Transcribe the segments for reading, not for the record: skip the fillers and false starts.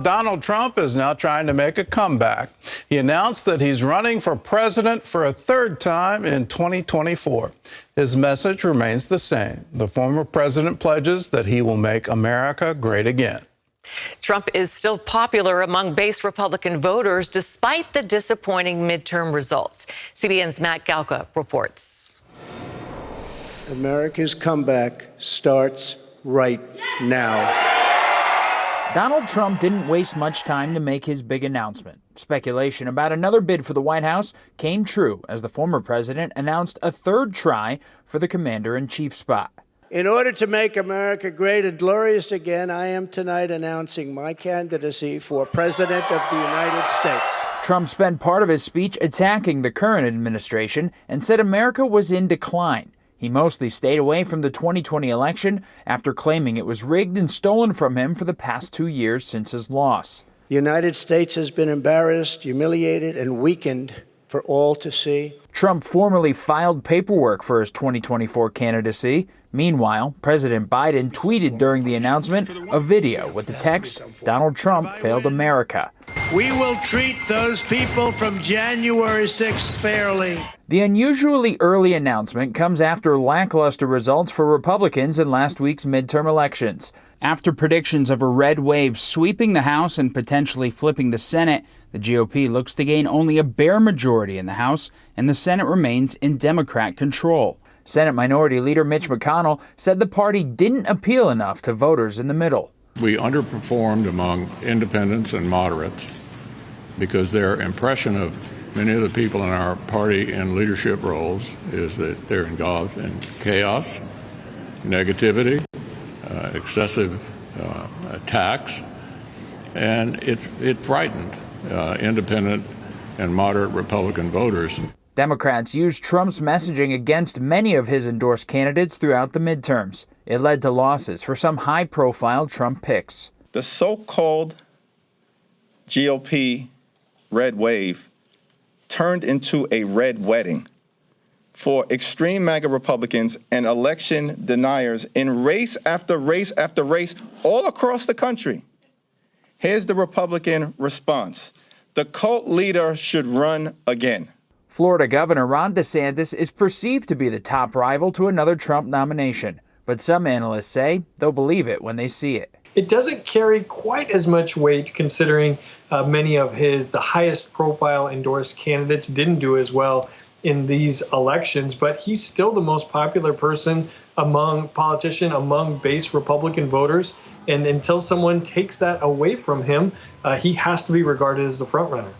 Donald Trump is now trying to make a comeback. He announced that he's running for president for a third time in 2024. His message remains the same. The former president pledges that he will make America great again. Trump is still popular among base Republican voters despite the disappointing midterm results. CBN's Matt Galka reports. America's comeback starts right now. Donald Trump didn't waste much time to make his big announcement. Speculation about another bid for the White House came true as the former president announced a third try for the commander-in-chief spot. In order to make America great and glorious again, I am tonight announcing my candidacy for President of the United States. Trump spent part of his speech attacking the current administration and said America was in decline. He mostly stayed away from the 2020 election after claiming it was rigged and stolen from him for the past 2 years since his loss. The United States has been embarrassed, humiliated, and weakened for all to see. Trump formally filed paperwork for his 2024 candidacy. Meanwhile, President Biden tweeted during the announcement a video with the text, "Donald Trump failed America." We will treat those people from January 6th fairly. The unusually early announcement comes after lackluster results for Republicans in last week's midterm elections. After predictions of a red wave sweeping the House and potentially flipping the Senate, the GOP looks to gain only a bare majority in the House, and the Senate remains in Democrat control. Senate Minority Leader Mitch McConnell said the party didn't appeal enough to voters in the middle. We underperformed among independents and moderates because their impression of many of the people in our party in leadership roles is that they're involved in chaos, negativity, excessive attacks, and it frightened independent and moderate Republican voters. Democrats used Trump's messaging against many of his endorsed candidates throughout the midterms. It led to losses for some high-profile Trump picks. The so-called GOP red wave turned into a red wedding for extreme MAGA Republicans and election deniers in race after race after race all across the country. Here's the Republican response. The cult leader should run again. Florida Governor Ron DeSantis is perceived to be the top rival to another Trump nomination, but some analysts say they'll believe it when they see it. It doesn't carry quite as much weight considering many of the highest profile endorsed candidates didn't do as well in these elections, but he's still the most popular person among base Republican voters. And until someone takes that away from him, he has to be regarded as the frontrunner.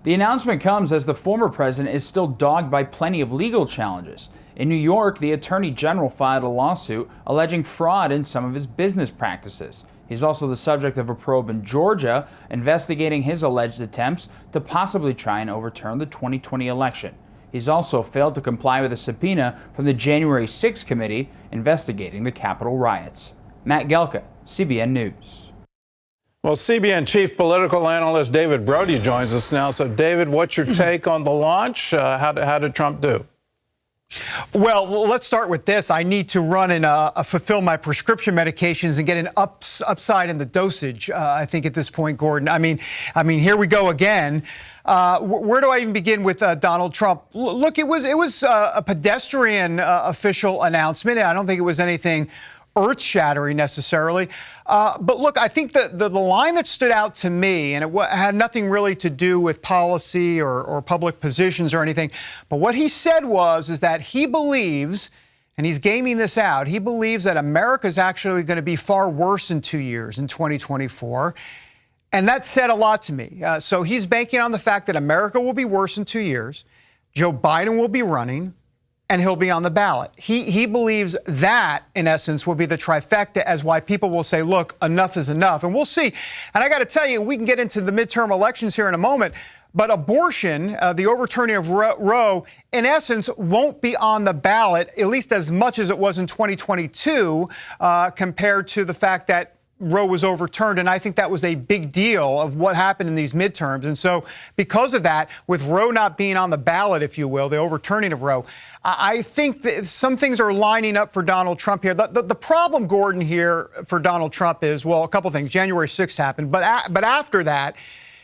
The announcement comes as the former president is still dogged by plenty of legal challenges. In New York, the Attorney General filed a lawsuit alleging fraud in some of his business practices. He's also the subject of a probe in Georgia investigating his alleged attempts to possibly try and overturn the 2020 election. He's also failed to comply with a subpoena from the January 6th committee investigating the Capitol riots. Matt Galka, CBN News. Well, CBN chief political analyst David Brody joins us now. So, David, what's your take on the launch? How did Trump do? Well, let's start with this. I need to run and fulfill my prescription medications and get an upside in the dosage, I think, at this point, Gordon. I mean, here we go again. Where do I even begin with Donald Trump? Look, it was a pedestrian official announcement. I don't think it was anything earth-shattering necessarily. But look, I think the line that stood out to me, and it had nothing really to do with policy or public positions or anything, but what he said is that he believes, and he's gaming this out, he believes that America is actually going to be far worse in 2 years, in 2024. And that said a lot to me. So he's banking on the fact that America will be worse in 2 years, Joe Biden will be running, and he'll be on the ballot. He believes that, in essence, will be the trifecta as why people will say, look, enough is enough. And we'll see. And I got to tell you, we can get into the midterm elections here in a moment, but abortion, the overturning of Roe, in essence, won't be on the ballot, at least as much as it was in 2022, compared to the fact that Roe was overturned, and I think that was a big deal of what happened in these midterms. And so because of that, with Roe not being on the ballot, if you will, the overturning of Roe, I think that some things are lining up for Donald Trump here. The problem, Gordon, here for Donald Trump is, well, a couple things. January 6th happened, but after that,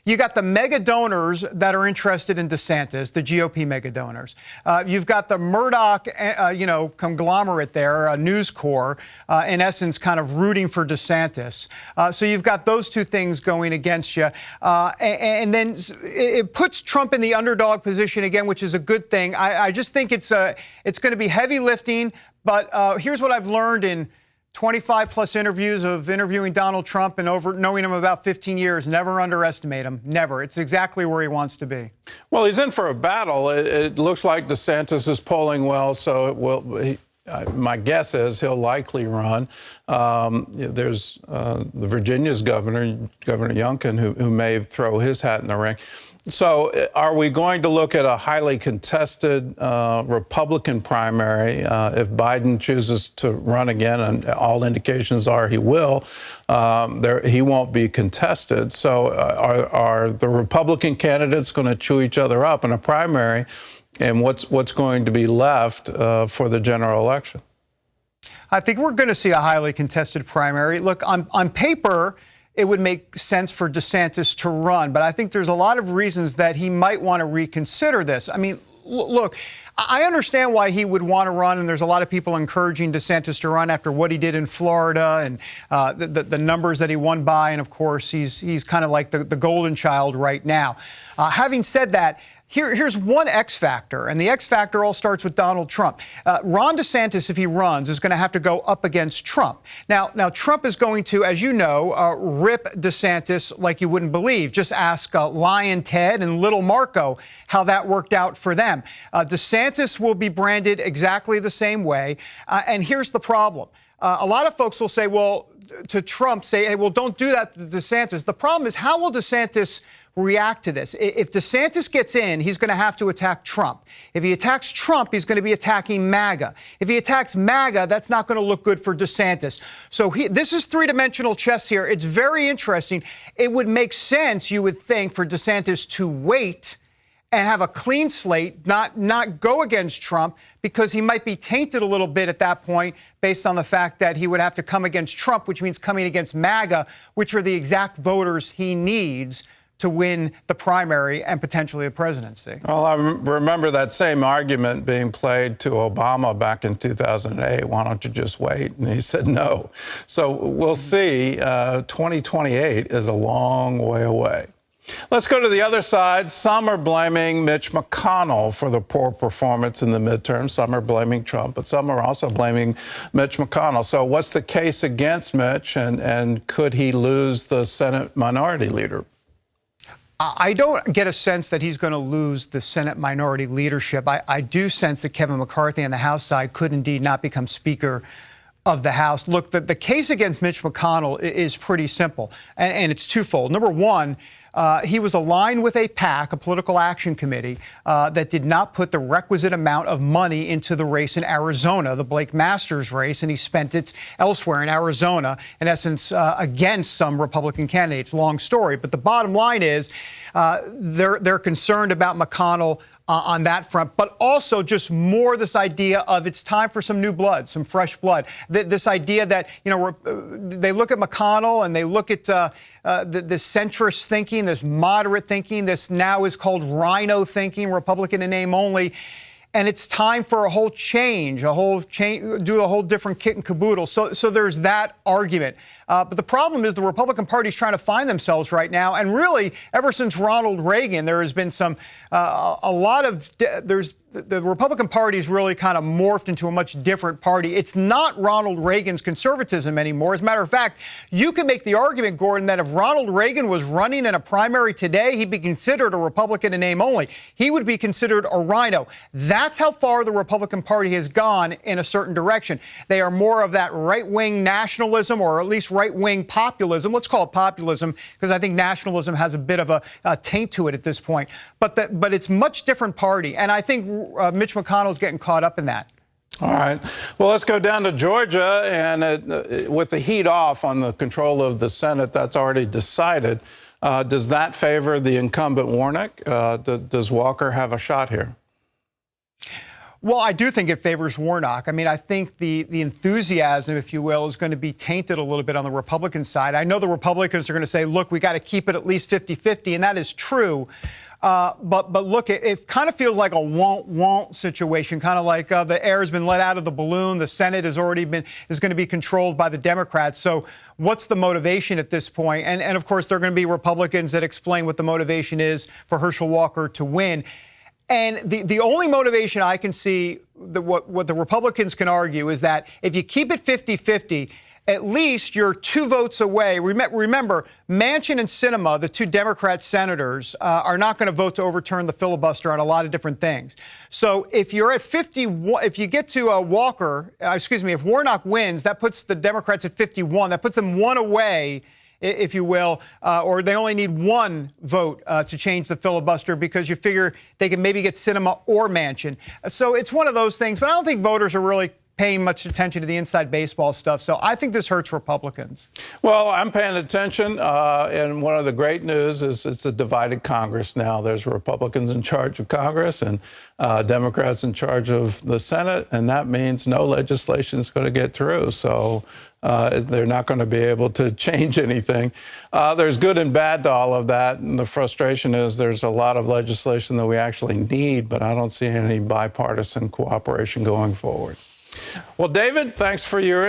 you got the mega donors that are interested in DeSantis, the GOP mega donors. You've got the Murdoch, conglomerate there, News Corps, in essence, kind of rooting for DeSantis. So you've got those two things going against you. And then it puts Trump in the underdog position again, which is a good thing. I just think it's going to be heavy lifting. But here's what I've learned in 25 plus interviews of interviewing Donald Trump and knowing him about 15 years. Never underestimate him. Never. It's exactly where he wants to be. Well, he's in for a battle. It looks like DeSantis is polling well, so my guess is he'll likely run. There's the Virginia's Governor Youngkin, who may throw his hat in the ring. So are we going to look at a highly contested Republican primary if Biden chooses to run again, and all indications are he will, he won't be contested. So are the Republican candidates going to chew each other up in a primary, and what's going to be left for the general election? I think we're going to see a highly contested primary. Look, on paper, it would make sense for DeSantis to run, but I think there's a lot of reasons that he might want to reconsider this. I mean, look, I understand why he would want to run, and there's a lot of people encouraging DeSantis to run after what he did in Florida and the numbers that he won by, and of course, he's kind of like the golden child right now. Having said that, Here's one X factor, and the X factor all starts with Donald Trump. Ron DeSantis, if he runs, is going to have to go up against Trump. Now Trump is going to, as you know, rip DeSantis like you wouldn't believe. Just ask Lion Ted and Little Marco how that worked out for them. DeSantis will be branded exactly the same way, and here's the problem. A lot of folks will say, well, to Trump, say, hey, well, don't do that to DeSantis. The problem is, how will DeSantis react to this? If DeSantis gets in, he's going to have to attack Trump. If he attacks Trump, he's going to be attacking MAGA. If he attacks MAGA, that's not going to look good for DeSantis. So this is three-dimensional chess here. It's very interesting. It would make sense, you would think, for DeSantis to wait and have a clean slate, not go against Trump, because he might be tainted a little bit at that point based on the fact that he would have to come against Trump, which means coming against MAGA, which are the exact voters he needs to win the primary and potentially the presidency. Well, I remember that same argument being played to Obama back in 2008. Why don't you just wait? And he said no. So we'll see. 2028 is a long way away. Let's go to the other side. Some are blaming Mitch McConnell for the poor performance in the midterm. Some are blaming Trump, but some are also blaming Mitch McConnell. So what's the case against Mitch, and could he lose the Senate minority leader? I don't get a sense that he's going to lose the Senate minority leadership. I do sense that Kevin McCarthy on the House side could indeed not become Speaker of the House. Look, the case against Mitch McConnell is pretty simple, and it's twofold. Number one, he was aligned with a PAC, a political action committee, that did not put the requisite amount of money into the race in Arizona, the Blake Masters race, and he spent it elsewhere in Arizona, in essence, against some Republican candidates. Long story, but the bottom line is they're concerned about McConnell on that front, but also just more this idea of it's time for some new blood, some fresh blood. This idea that, they look at McConnell and they look at this centrist thinking, this moderate thinking, this now is called rhino thinking, Republican in name only. And it's time for a whole change, do a whole different kit and caboodle. So there's that argument. But the problem is the Republican Party is trying to find themselves right now. And really, ever since Ronald Reagan, there has been the Republican Party has really kind of morphed into a much different party. It's not Ronald Reagan's conservatism anymore. As a matter of fact, you can make the argument, Gordon, that if Ronald Reagan was running in a primary today, he'd be considered a Republican in name only. He would be considered a rhino. That's how far the Republican Party has gone in a certain direction. They are more of that right-wing nationalism, or at least right-wing populism. Let's call it populism, because I think nationalism has a bit of a taint to it at this point. But it's much different party, and I think Mitch McConnell's getting caught up in that. All right. Well, let's go down to Georgia. And with the heat off on the control of the Senate, that's already decided. Does that favor the incumbent Warnock? Does Walker have a shot here? Well, I do think it favors Warnock. I mean, I think the enthusiasm, if you will, is going to be tainted a little bit on the Republican side. I know the Republicans are going to say, look, we got to keep it at least 50-50, and that is true. But look, it kind of feels like a won't situation, kind of like the air has been let out of the balloon. The Senate is going to be controlled by the Democrats. So what's the motivation at this point? And of course, there are going to be Republicans that explain what the motivation is for Herschel Walker to win. And the only motivation I can see, what the Republicans can argue, is that if you keep it 50-50, at least you're 2 votes away. Remember, Manchin and Sinema, the 2 Democrat senators, are not going to vote to overturn the filibuster on a lot of different things. So if you're at 51, if you get to if Warnock wins, that puts the Democrats at 51. That puts them 1 away, if you will, or they only need 1 vote to change the filibuster, because you figure they can maybe get Sinema or Manchin. So it's one of those things, but I don't think voters are really paying much attention to the inside baseball stuff. So I think this hurts Republicans. Well, I'm paying attention. And one of the great news is it's a divided Congress now. There's Republicans in charge of Congress and Democrats in charge of the Senate. And that means no legislation is going to get through. So they're not going to be able to change anything. There's good and bad to all of that. And the frustration is there's a lot of legislation that we actually need, but I don't see any bipartisan cooperation going forward. Well, David, thanks for your